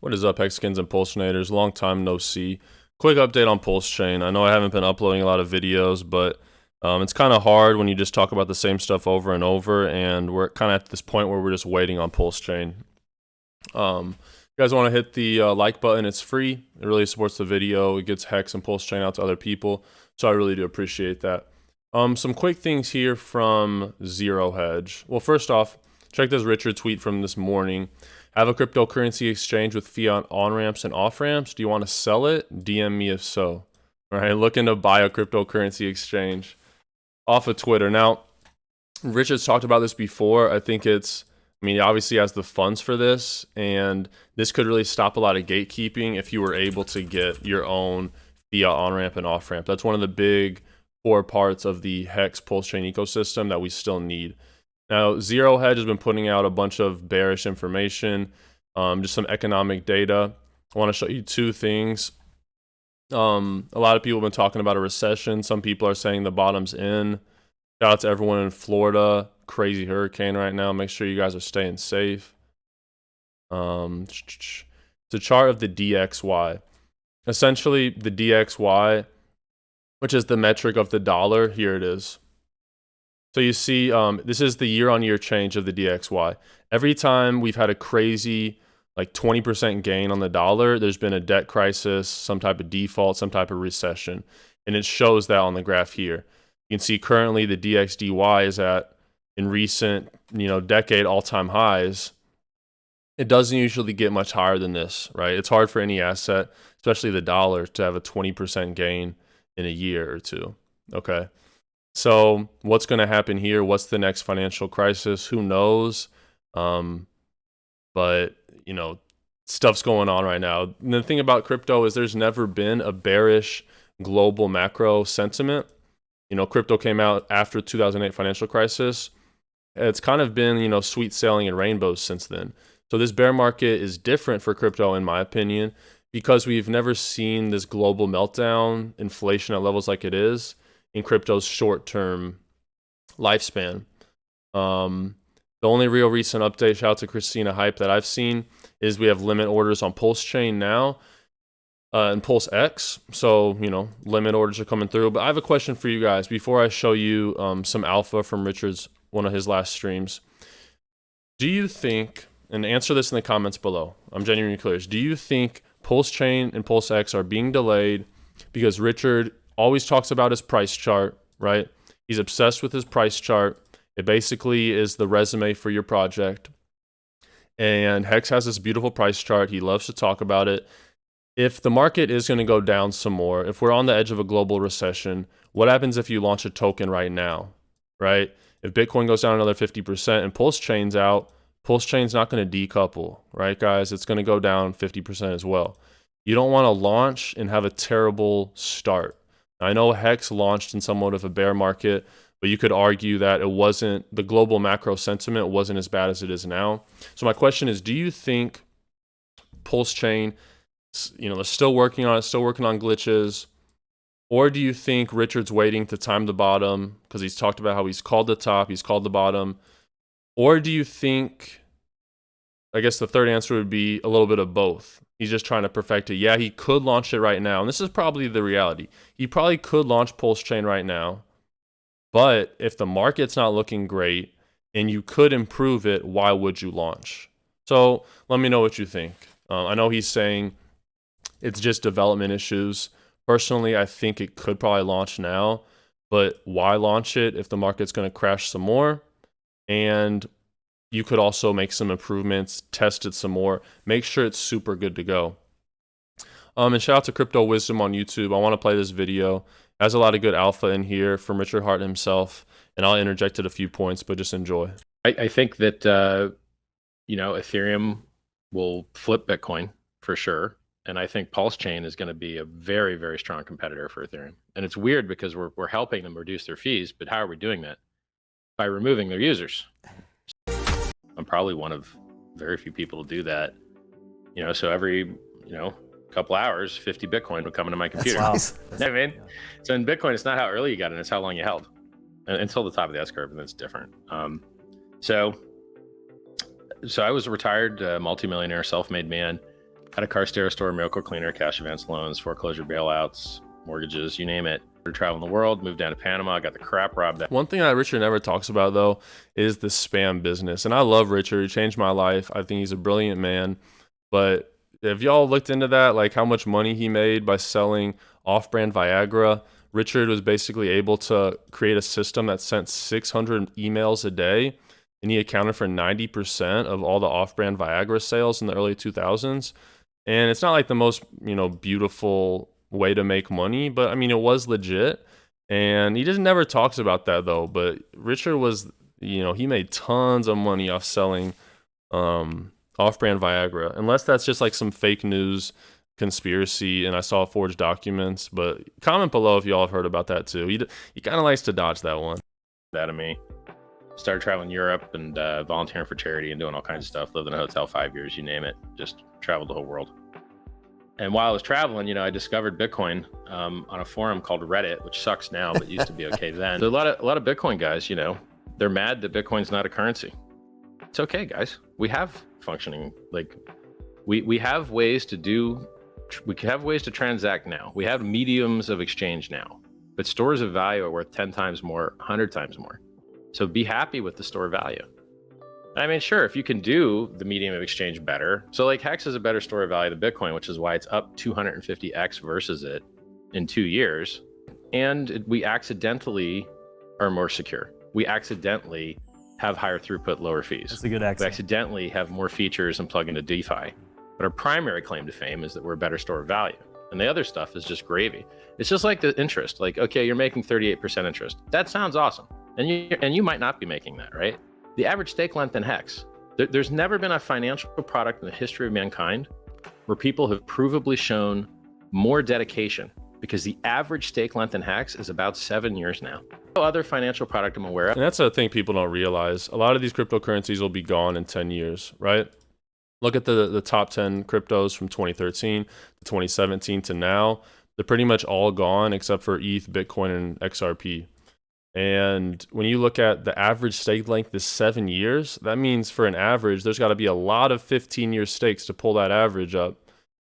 What is up, Hexkins and Pulseinators? Long time no see. Quick update on Pulsechain. I know I haven't been uploading a lot of videos, but it's kind of hard when you just talk about the same stuff over and over, and we're kind of at this point where we're just waiting on Pulsechain. You guys want to hit the like button. It's free. It really supports the video. It gets Hex and Pulsechain out to other people, so I really do appreciate that. Some quick things here from Zero Hedge. Well, first off, check this Richard tweet from this morning. Have a cryptocurrency exchange with fiat on-ramps and off-ramps. Do you want to sell it? DM me if so. All right, looking to buy a cryptocurrency exchange off of Twitter. Now, Richard's talked about this before. I think he obviously has the funds for this, and this could really stop a lot of gatekeeping if you were able to get your own fiat on-ramp and off-ramp. That's one of the big core parts of the Hex Pulsechain ecosystem that we still need. Now, Zero Hedge has been putting out a bunch of bearish information, just some economic data. I want to show you two things. A lot of people have been talking about a recession. Some people are saying the bottom's in. Shout out to everyone in Florida. Crazy hurricane right now. Make sure you guys are staying safe. It's a chart of the DXY. Essentially, the DXY, which is the metric of the dollar, here it is. So you see, this is the year-on-year change of the DXY. Every time we've had a crazy, like 20% gain on the dollar, there's been a debt crisis, some type of default, some type of recession. And it shows that on the graph here. You can see currently the DXDY is at, in recent, decade all-time highs. It doesn't usually get much higher than this, right? It's hard for any asset, especially the dollar, to have a 20% gain in a year or two, okay? So what's going to happen here? What's the next financial crisis? Who knows? But, stuff's going on right now. And the thing about crypto is there's never been a bearish global macro sentiment. Crypto came out after 2008 financial crisis. It's kind of been, sweet sailing and rainbows since then. So this bear market is different for crypto, in my opinion, because we've never seen this global meltdown, inflation at levels like it is in crypto's short-term lifespan. The only real recent update, shout out to Christina Hype, that I've seen is we have limit orders on Pulsechain now and PulseX. So, limit orders are coming through. But I have a question for you guys before I show you some alpha from Richard's, one of his last streams. Do you think, and answer this in the comments below, I'm genuinely curious, do you think Pulsechain and PulseX are being delayed because Richard always talks about his price chart, right? He's obsessed with his price chart. It basically is the resume for your project. And Hex has this beautiful price chart. He loves to talk about it. If the market is going to go down some more, if we're on the edge of a global recession, what happens if you launch a token right now, right? If Bitcoin goes down another 50% and Pulsechain's out, Pulsechain's not going to decouple, right, guys? It's going to go down 50% as well. You don't want to launch and have a terrible start. I know Hex launched in somewhat of a bear market, but you could argue that the global macro sentiment wasn't as bad as it is now. So my question is, do you think Pulsechain, they're still working on it, still working on glitches, or do you think Richard's waiting to time the bottom because he's talked about how he's called the top, he's called the bottom, or do you think, I guess the third answer would be a little bit of both? He's just trying to perfect it. Yeah, he could launch it right now. And this is probably the reality. He probably could launch Pulsechain right now. But if the market's not looking great and you could improve it, why would you launch? So let me know what you think. I know he's saying it's just development issues. Personally, I think it could probably launch now. But why launch it if the market's going to crash some more? And you could also make some improvements, test it some more, make sure it's super good to go. And shout out to Crypto Wisdom on YouTube. I want to play this video. It has a lot of good alpha in here from Richard Hart himself, and I'll interject at a few points, but just enjoy. I think that, Ethereum will flip Bitcoin for sure. And I think Pulsechain is going to be a very, very strong competitor for Ethereum. And it's weird because we're helping them reduce their fees, but how are we doing that? By removing their users. I'm probably one of very few people to do that. So every, couple hours, 50 Bitcoin would come into my computer. That's wow. You know what I mean? So in Bitcoin, it's not how early you got in, it's how long you held until the top of the S curve, and that's different. So I was a retired multimillionaire, self-made man. Had a car stereo store, miracle cleaner, cash advance loans, foreclosure bailouts, mortgages, you name it. Traveling the world, moved down to Panama, got the crap robbed out. One thing that Richard never talks about, though, is the spam business. And I love Richard. He changed my life. I think he's a brilliant man. But have y'all looked into that, like how much money he made by selling off-brand Viagra? Richard was basically able to create a system that sent 600 emails a day, and he accounted for 90% of all the off-brand Viagra sales in the early 2000s. And it's not like the most, beautiful way to make money, but I mean, it was legit. And he just never talks about that though. But Richard was, he made tons of money off selling off-brand Viagra, unless that's just like some fake news conspiracy and I saw forged documents. But comment below if y'all have heard about that too. He kind of likes to dodge that one. That of me. Started traveling Europe and volunteering for charity and doing all kinds of stuff. Lived in a hotel 5 years, you name it. Just traveled the whole world. And while I was traveling, I discovered Bitcoin on a forum called Reddit, which sucks now, but used to be okay then. So a lot of Bitcoin guys, they're mad that Bitcoin's not a currency. It's okay, guys. We have functioning, like we have ways to transact now. We have mediums of exchange now, but stores of value are worth 10 times more, 100 times more. So be happy with the store value. I mean, sure, if you can do the medium of exchange better. So like Hex is a better store of value than Bitcoin, which is why it's up 250x versus it in 2 years. And we accidentally are more secure. We accidentally have higher throughput, lower fees. That's a good We accent. accidentally have more features and plug into DeFi. But our primary claim to fame is that we're a better store of value. And the other stuff is just gravy. It's just like the interest. Like, okay, you're making 38% interest. That sounds awesome. And you might not be making that, right? The average stake length in Hex. There's never been a financial product in the history of mankind where people have provably shown more dedication, because the average stake length in Hex is about 7 years now. No other financial product I'm aware of. And that's a thing people don't realize. A lot of these cryptocurrencies will be gone in 10 years, right? Look at the top 10 cryptos from 2013 to 2017 to now. They're pretty much all gone except for ETH, Bitcoin, and XRP. And when you look at the average stake length is 7 years, that means for an average, there's got to be a lot of 15-year stakes to pull that average up.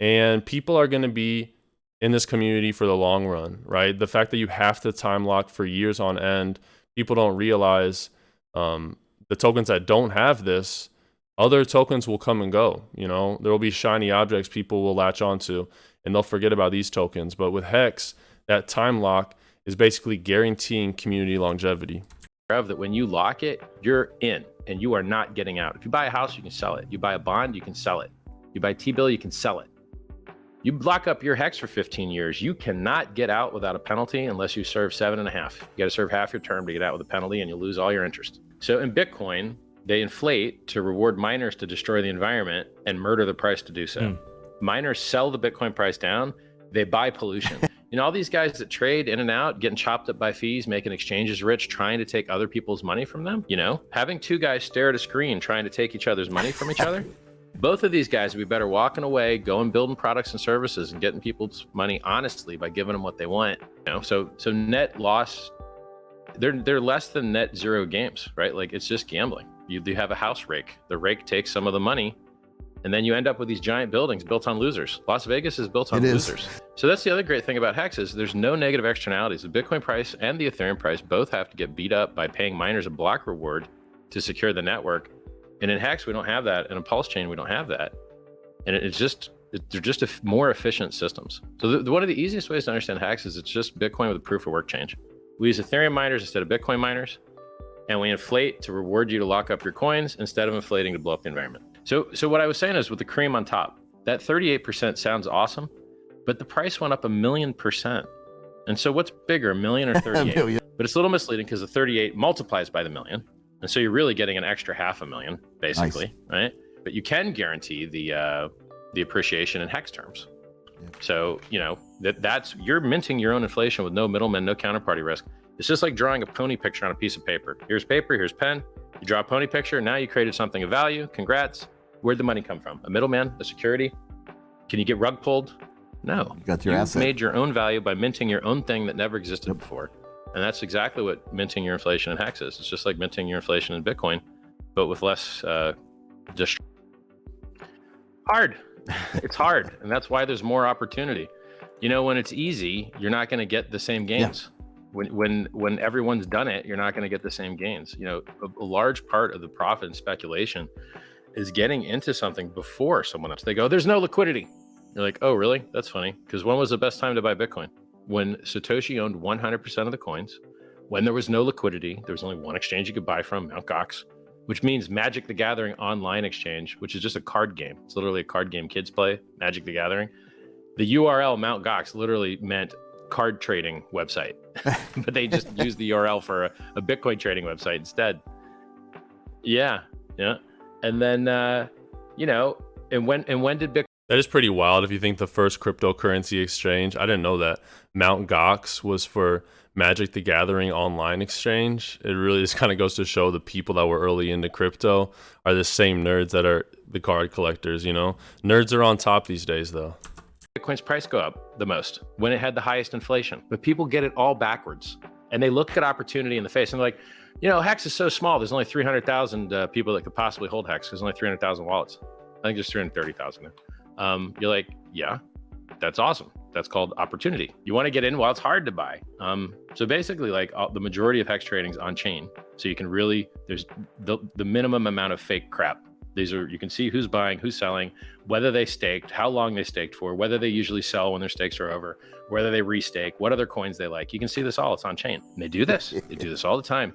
And people are going to be in this community for the long run, right? The fact that you have to time lock for years on end, people don't realize the tokens that don't have this, other tokens will come and go. There will be shiny objects people will latch onto, and they'll forget about these tokens. But with Hex, that time lock is basically guaranteeing community longevity. That when you lock it, you're in and you are not getting out. If you buy a house, you can sell it. You buy a bond, you can sell it. You buy T-bill, you can sell it. You lock up your Hex for 15 years, you cannot get out without a penalty unless you serve 7.5. You got to serve half your term to get out with a penalty, and you'll lose all your interest. So in Bitcoin, they inflate to reward miners to destroy the environment and murder the price to do so. Miners sell the Bitcoin price down, they buy pollution. All these guys that trade in and out, getting chopped up by fees, making exchanges rich, trying to take other people's money from them, having two guys stare at a screen trying to take each other's money from each other. Both of these guys would be better walking away, going building products and services and getting people's money honestly by giving them what they want. So net loss, they're less than net zero games, right? Like, it's just gambling. You have a house rake. The rake takes some of the money, and then you end up with these giant buildings built on losers. Las Vegas is built on losers. So that's the other great thing about Hex is there's no negative externalities. The Bitcoin price and the Ethereum price both have to get beat up by paying miners a block reward to secure the network. And in Hex, we don't have that. And in Pulsechain, we don't have that. And they're just more efficient systems. So one of the easiest ways to understand Hex is it's just Bitcoin with a proof of work change. We use Ethereum miners instead of Bitcoin miners. And we inflate to reward you to lock up your coins instead of inflating to blow up the environment. So what I was saying is with the cream on top, that 38% sounds awesome, but the price went up 1,000,000%. And so what's bigger, 1,000,000 or 38? But it's a little misleading because the 38 multiplies by the million. And so you're really getting an extra 500,000, basically, right? But you can guarantee the appreciation in Hex terms. So, that's you're minting your own inflation with no middleman, no counterparty risk. It's just like drawing a pony picture on a piece of paper. Here's paper, here's pen. You draw a pony picture. Now you created something of value. Congrats. Where'd the money come from? A middleman, a security? Can you get rug pulled? No. You got your asset. Made your own value by minting your own thing that never existed before. And that's exactly what minting your inflation in Hex is. It's just like minting your inflation in Bitcoin, but with less hard. It's hard, and that's why there's more opportunity. When it's easy, you're not going to get the same gains. When everyone's done it, you're not going to get the same gains. A large part of the profit and speculation is getting into something before someone else. They go, there's no liquidity. You're like, oh, really? That's funny. Because when was the best time to buy Bitcoin? When Satoshi owned 100% of the coins, when there was no liquidity, there was only one exchange you could buy from, Mt. Gox, which means Magic the Gathering online exchange, which is just a card game. It's literally a card game kids play, Magic the Gathering. The URL Mt. Gox literally meant card trading website, but they just used the URL for a Bitcoin trading website instead. Yeah. And then, and when did Bitcoin? That is pretty wild if you think the first cryptocurrency exchange, I didn't know that, Mt. Gox was for Magic the Gathering online exchange. It really just kind of goes to show the people that were early into crypto are the same nerds that are the card collectors, Nerds are on top these days, though. Bitcoin's price go up the most when it had the highest inflation, but people get it all backwards, and they look at opportunity in the face and they're like, Hex is so small. There's only 300,000 people that could possibly hold Hex. There's only 300,000 wallets. I think there's 330,000 there. You're like, yeah, that's awesome. That's called opportunity. You want to get in while it's hard to buy. So basically, the majority of Hex trading is on chain. So you can really, there's the minimum amount of fake crap. You can see who's buying, who's selling, whether they staked, how long they staked for, whether they usually sell when their stakes are over, whether they restake, what other coins they like. You can see this all. It's on chain. And they do this. They do this all the time.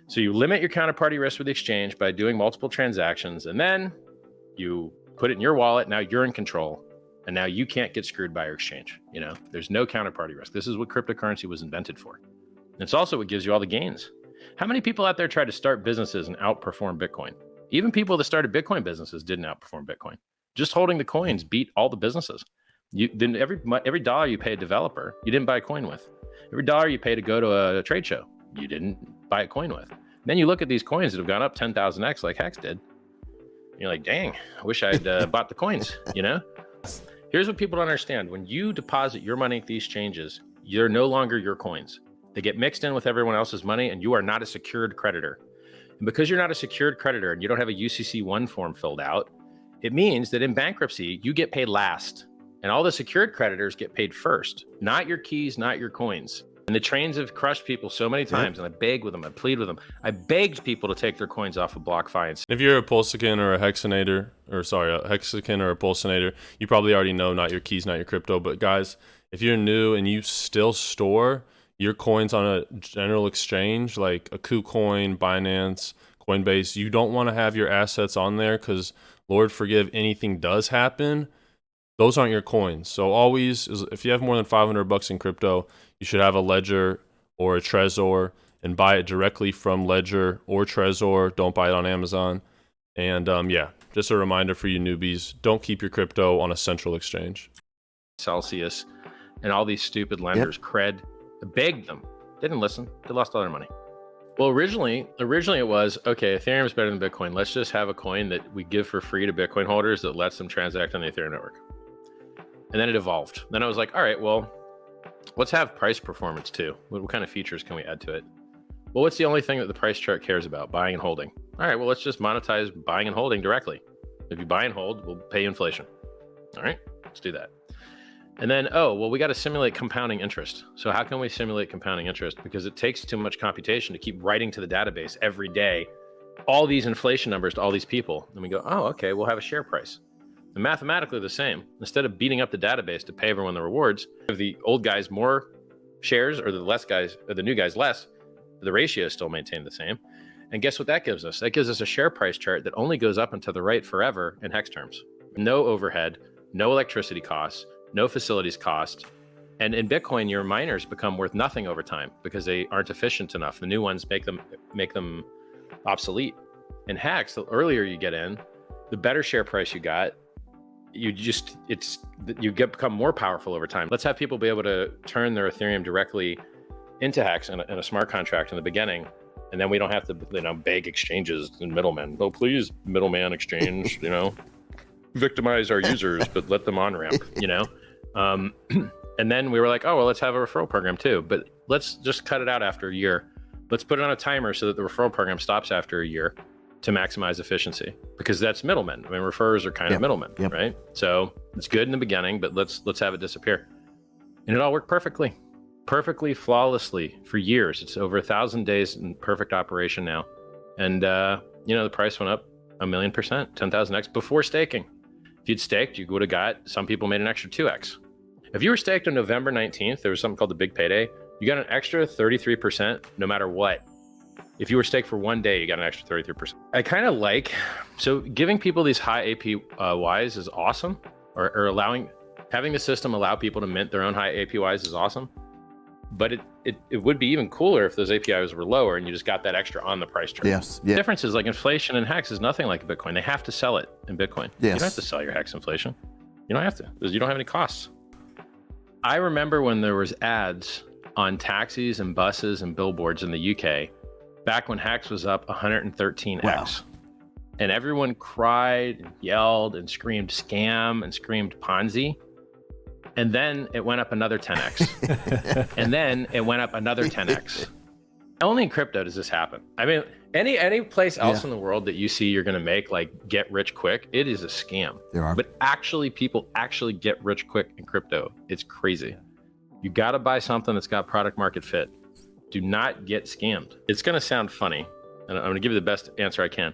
So you limit your counterparty risk with the exchange by doing multiple transactions, and then you put it in your wallet. Now you're in control, and now you can't get screwed by your exchange. There's no counterparty risk. This is what cryptocurrency was invented for. And it's also what gives you all the gains. How many people out there try to start businesses and outperform Bitcoin? Even people that started Bitcoin businesses didn't outperform Bitcoin. Just holding the coins beat all the businesses. Then every dollar you pay a developer, you didn't buy a coin with. Every dollar you pay to go to a trade show, you didn't buy a coin with. Then you look at these coins that have gone up 10,000x like Hex did. You're like, dang, I wish I'd bought the coins, Here's what people don't understand. When you deposit your money at these exchanges, you're no longer your coins. They get mixed in with everyone else's money, and you are not a secured creditor. And because you're not a secured creditor and you don't have a UCC1 form filled out, it means that in bankruptcy, you get paid last. And all the secured creditors get paid first. Not your keys, not your coins. And the trains have crushed people so many times, and I beg with them, I plead with them. I begged people to take their coins off of BlockFi. If you're a Pulsechain or a Hexinator, a Hexakin or a Pulseinator, you probably already know not your keys, not your crypto. But guys, if you're new and you still store your coins on a general exchange like a KuCoin, Binance, Coinbase, you don't want to have your assets on there because, Lord forgive, anything does happen. Those aren't your coins. So always, if you have more than $500 in crypto, you should have a Ledger or a Trezor and buy it directly from Ledger or Trezor. Don't buy it on Amazon. And just a reminder for you newbies, don't keep your crypto on a central exchange. Celsius and all these stupid lenders, Cred, I begged them. They didn't listen. They lost all their money. Well, originally it was, okay, Ethereum is better than Bitcoin. Let's just have a coin that we give for free to Bitcoin holders that lets them transact on the Ethereum network. And then it evolved. Then I was like, all right, well, let's have price performance too. What kind of features can we add to it? Well, what's the only thing that the price chart cares about? Buying and holding. All right, well, let's just monetize buying and holding directly. If you buy and hold, we'll pay you inflation. All right, let's do that. And then, we got to simulate compounding interest. So how can we simulate compounding interest? Because it takes too much computation to keep writing to the database every day, all these inflation numbers to all these people. And we go, okay, we'll have a share price. And mathematically the same. Instead of beating up the database to pay everyone the rewards, if the old guys more shares or the new guys less, the ratio is still maintained the same. And guess what that gives us? That gives us a share price chart that only goes up and to the right forever in Hex terms. No overhead, no electricity costs, no facilities cost. And in Bitcoin, your miners become worth nothing over time because they aren't efficient enough. The new ones make them obsolete. In Hex, the earlier you get in, the better share price you got, you become more powerful over time. Let's have people be able to turn their Ethereum directly into Hex in a smart contract in the beginning. And then we don't have to, beg exchanges and middlemen. Oh, please, middleman exchange, victimize our users, but let them on ramp, and then we were like, let's have a referral program too, but let's just cut it out after a year. Let's put it on a timer so that the referral program stops after a year. to maximize efficiency, because that's middlemen. I mean, referrers are kind of middlemen, right? So it's good in the beginning, but let's have it disappear. And it all worked perfectly, flawlessly for years. It's over 1,000 days in perfect operation now. And, you know, the price went up 1,000,000%, 10,000x before staking. If you'd staked, you would have got, some people made an extra 2x. If you were staked on November 19th, there was something called the big payday. You got an extra 33% no matter what. If you were staked for 1 day, you got an extra 33%. I kind of like, so giving people these high APYs is awesome, or having the system allow people to mint their own high APYs is awesome. But it would be even cooler if those APIs were lower and you just got that extra on the price chart. Yes. The difference is, like, inflation and hex is nothing like Bitcoin. They have to sell it in Bitcoin. Yes. You don't have to sell your hex inflation. You don't have to, because you don't have any costs. I remember when there was ads on taxis and buses and billboards in the UK back when hex was up 113x. Wow. And everyone cried and yelled and screamed scam and screamed Ponzi. And then it went up another 10x. And then it went up another 10x. Only in crypto does this happen. I mean, any place else in the world that you see you're going to make, like, get rich quick, it is a scam. There are. But actually, people actually get rich quick in crypto. It's crazy. You got to buy something that's got product market fit. Do not get scammed. It's going to sound funny, and I'm going to give you the best answer I can.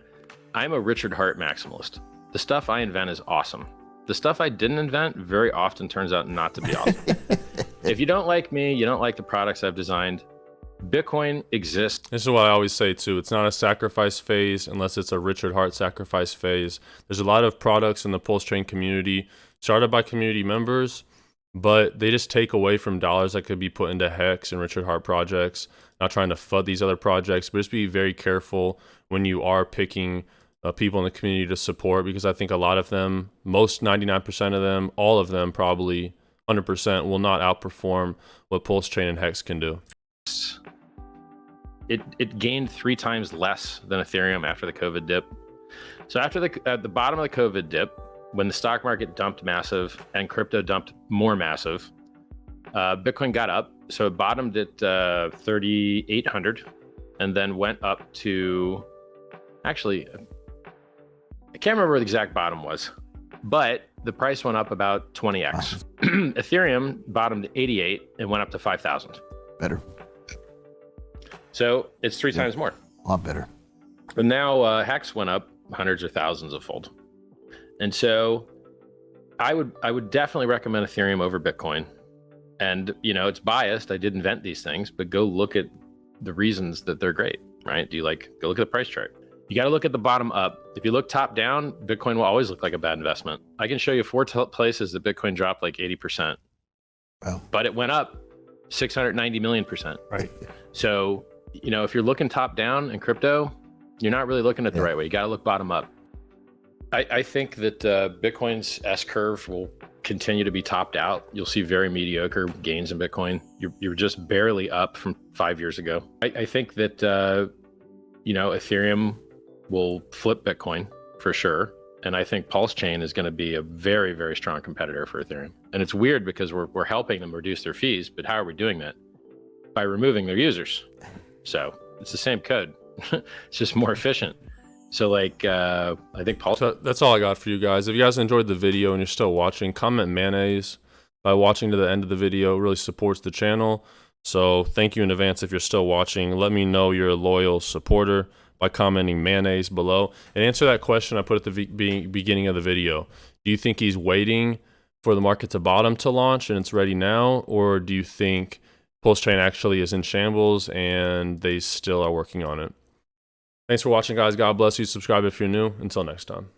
I'm a Richard Hart maximalist. The stuff I invent is awesome. The stuff I didn't invent very often turns out not to be awesome. If you don't like me, you don't like the products I've designed, Bitcoin exists. This is what I always say too. It's not a sacrifice phase unless it's a Richard Hart sacrifice phase. There's a lot of products in the Pulsechain community started by community members, but they just take away from dollars that could be put into Hex and Richard Hart projects. Not trying to FUD these other projects, but just be very careful when you are picking people in the community to support, because I think a lot of them, most 99% of them, all of them probably 100% will not outperform what Pulsechain and Hex can do. It gained 3 times less than Ethereum after the COVID dip. So at the bottom of the COVID dip, when the stock market dumped massive and crypto dumped more massive, Bitcoin got up. So it bottomed at 3,800 and then went up to, actually, I can't remember where the exact bottom was, but the price went up about 20x. Ethereum bottomed at 88 and went up to 5,000. Better. So it's 3 times more. A lot better. But now Hex went up hundreds or thousands of fold. And so I would definitely recommend Ethereum over Bitcoin. And, you know, it's biased. I did invent these things, but go look at the reasons that they're great, right? Go look at the price chart. You got to look at the bottom up. If you look top down, Bitcoin will always look like a bad investment. I can show you 4 places that Bitcoin dropped like 80%. Wow. But it went up 690 million%. Right. So, you know, if you're looking top down in crypto, you're not really looking at the right way. You got to look bottom up. I think that Bitcoin's S-curve will continue to be topped out. You'll see very mediocre gains in Bitcoin. You're just barely up from 5 years ago. I think that, you know, Ethereum will flip Bitcoin for sure. And I think Pulsechain is going to be a very, very strong competitor for Ethereum. And it's weird because we're helping them reduce their fees, but how are we doing that? By removing their users. So it's the same code. It's just more efficient. So, like, I think So that's all I got for you guys. If you guys enjoyed the video and you're still watching, comment mayonnaise by watching to the end of the video. It really supports the channel. So thank you in advance if you're still watching. Let me know you're a loyal supporter by commenting mayonnaise below. And answer that question I put at the beginning of the video. Do you think he's waiting for the market to bottom to launch and it's ready now? Or do you think Pulsechain actually is in shambles and they still are working on it? Thanks for watching, guys. God bless you. Subscribe if you're new. Until next time.